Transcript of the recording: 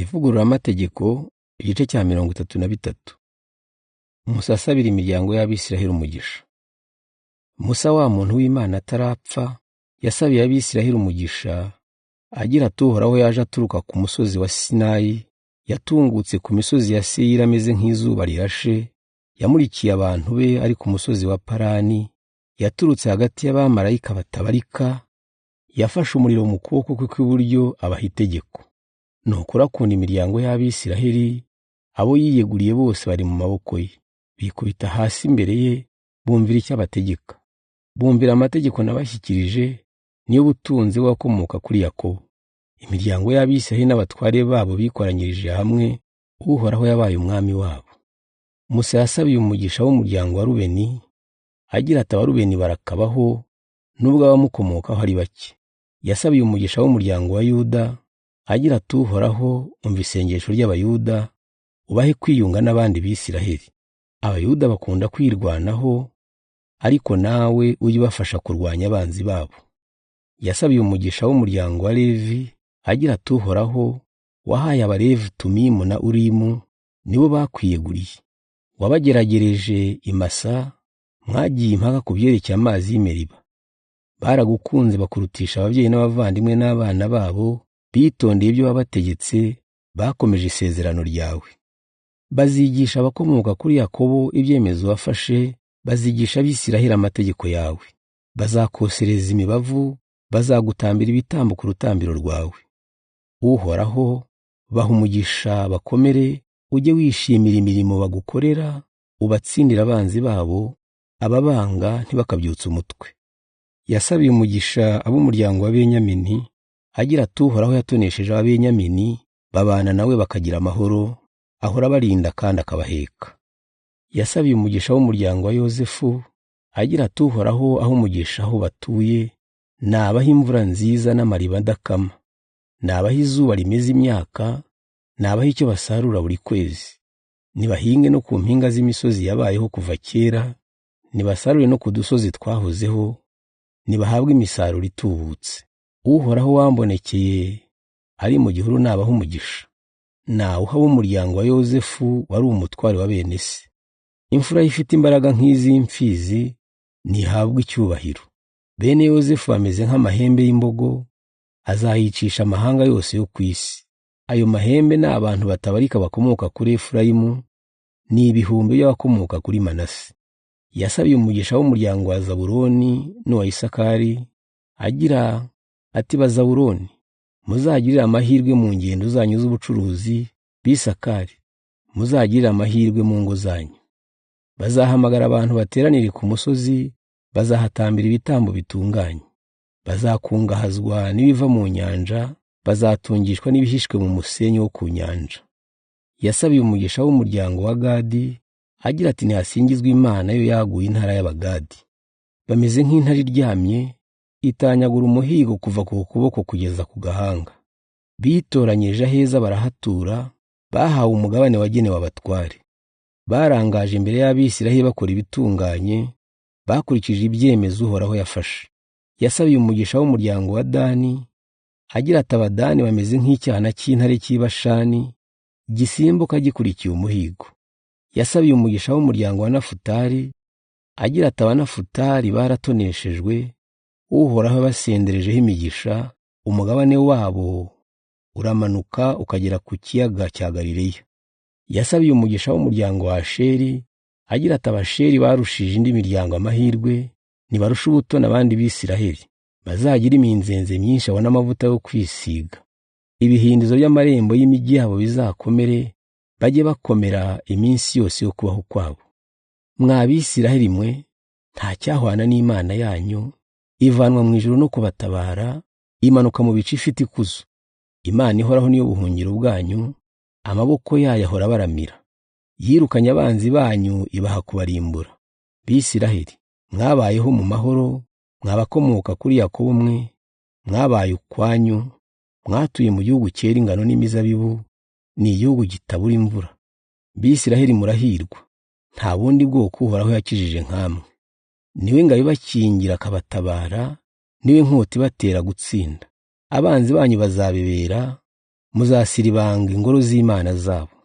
Ivugururamategeko igice cya 33. Musa asabira imiryango y'Abisiraheli umugisha. Musa wa muntu w'Imana atarapfa yasabiye Abisiraheli umugisha agira ati Uhoraho yaje aturuka ku musozi wa Sinayi, yatungutse ku misozi ya Seyiri ameze nk'izuba rirashe, yamurikiye abantu be ari ku musozi wa Parani, yaturutse hagati y'abamarayika batabarika, yafashe umuriro mu kuboko kwe kw'iburyo abaha itegeko. Nuko akunda imiryango y'Abisiraheli, abo yiyeguriye bose bari mu maboko ye, bikubita hasi imbere ye, bumvira icyo abategeka. Bumvira amategeko nabashyikirije, niyo butunzi wakomoka kuri Yakobo. Imiryango y'Abisiraheli n'abatware babo bikoranyirije hamwe, Uhoraho yabaye umwami wabo. Musa yasabiye umugisha w'umuryango wa Rubeni, agira ati Abarubeni barakabaho, nubwo abamukomokaho ari bake. Yasabiye umugisha w'umuryango wa Yuda, agira ati Uhoraho umva isengesho ry'Abayuda, ubahe kwiyunga n'abandi Bisiraheli. Abayuda bakunda kwirwanaho, ariko nawe ujye ubafasha kurwanya abanzi babo. Yasabiye umugisha w'umuryango wa Levi, agira ati Uhoraho wahaye Abalevi Tumimu na Urimu, nibo bakwiyeguriye. Wabageragereje i Masa, mwagiye impaka ku byerekeye amazi y'i Meriba. Baragukunze bakurutisha ababyeyi n'abavandimwe n'abana babo, bitondeye ibyo wabategetse, bakomeje isezerano ryawe. Bazigisha abakomoka kuri Yakobo ibyemezo wafashe, bazigisha Abisiraheli amategeko yawe. Bazakosereza imibavu, bazagutambira ibitambo ku rutambiro rwawe. Uhoraho baha umugisha bakomere, ujye wishimira imirimo bagukorera, ubatsindira abanzi babo, ababanga ntibakabyutsa umutwe. Yasabiye umugisha ab'umuryango wa Benyamini, agira ati Uhoraho yatonesheje Abenyamini, babana nawe bakagira amahoro, ahora barinda kandi akabaheka. Yasabiye umugisha w'umuryango wa Yozefu, agira ati Uhoraho aho umugisha aho batuye, nabaha imvura nziza n'amariba adakama, nabaha izuba rimeze imyaka, nabaha icyo basarura buri kwezi. Nibahinge no ku mpinga z'imisozi yabayeho kuva kera, nibasarure no ku dusozi twahozeho, nibahabwe imisaruro itubutse. Uhoraho wambonekeye ari mu gihuru nabaha umugisha. Nawuha umuryango wa Yozefu wari umutware wa bene se. Imfura ifite imbaraga nk'iz'imfizi nihabwe icyubahiro. Bene Yozefu bameze nk'amahembe y'imbogo, azayicisha amahanga yose yo ku isi. Ayo mahembe ni abantu batabarika bakomoka kuri Efurayimu, ni ibihumbi by'abakomoka kuri Manase. Yasabiye umugisha w'umuryango wa Zabuloni n'uwa Isakari, agira ati Bazabuloni, muzagirire amahirwe mu ngendo zanyu z'ubucuruzi, Bisakari, muzagirire amahirwe mu ngo zanyu. Bazahamagara abantu bateranire ku musozi, bazahatambira ibitambo bitunganye. Bazakungahazwa n'ibiva mu nyanja, bazatungishwa n'ibihishwe mu musenyi wo ku nyanja. Yasabiye umugisha w'umuryango wa Gadi, agira ati Nihasingizwe Imana yo yaguye intara y'Abagadi. Bameze nk'intare iryamye, itanyagura umuhigo kuva ku kuboko kugeza ku gahanga. Bitoranyije aheza barahatura, bahawe umugabane wagenewe abatware. Barangaje imbere y'Abisiraheli bakora ibitunganye, bakurikije ibyemezo Uhoraho yafashe. Yasabiye umugisha w'umuryango wa Dani, agira ati Abadani bameze nk'icyana cy'intare cy'Ibashani, gisimbuka gikurikiye umuhigo. Yasabiye umugisha w'umuryango wa Nafutali, agira ati Abanafutali baratoneshejwe, Uhoraho basenderejeho imigisha, umugabane wabo uramanuka ukagera ku kiyaga cya Galileya. Yasabiye umugisha w'umuryango wa Asheri, agira ati Abasheri barushije indi miryango amahirwe, nibarusha ubutoni abandi Bisiraheli, bazagira iminzenze myinshi abona amavuta yo kwisiga. Ibihindizo by'amarembo y'imijyi yabo bizakomere, bajye bakomera iminsi yose yo kubaho kwabo. Mwa Bisiraheli mwe, nta cyahwana n'Imana yanyu, ivanwa mu ijuru no kubatabara, imanuka mu bice ifite ikuzo. Imana ihoraho niyo buhungiro bwanyu, amaboko yayo ahora baramira. Yirukanye abanzi banyu ibaha kubarimbura. Bisiraheli, mwabayeho mu mahoro, mwabakomoka kuri Yakobo mwe, mwabaye ukwanyu, mwatuye mu gihugu cyera ingano n'imizabibu, ni igihugu gitabura imvura. Bisiraheli murahirwa, nta bundi bwoko Uhoraho yakijije nkamwe. Niwe ngabo ibakingira akabatabara, niwe nkota ibatera gutsinda. Abanzi banyu bazabebera, muzasiribanga ingoro z'imana zabo.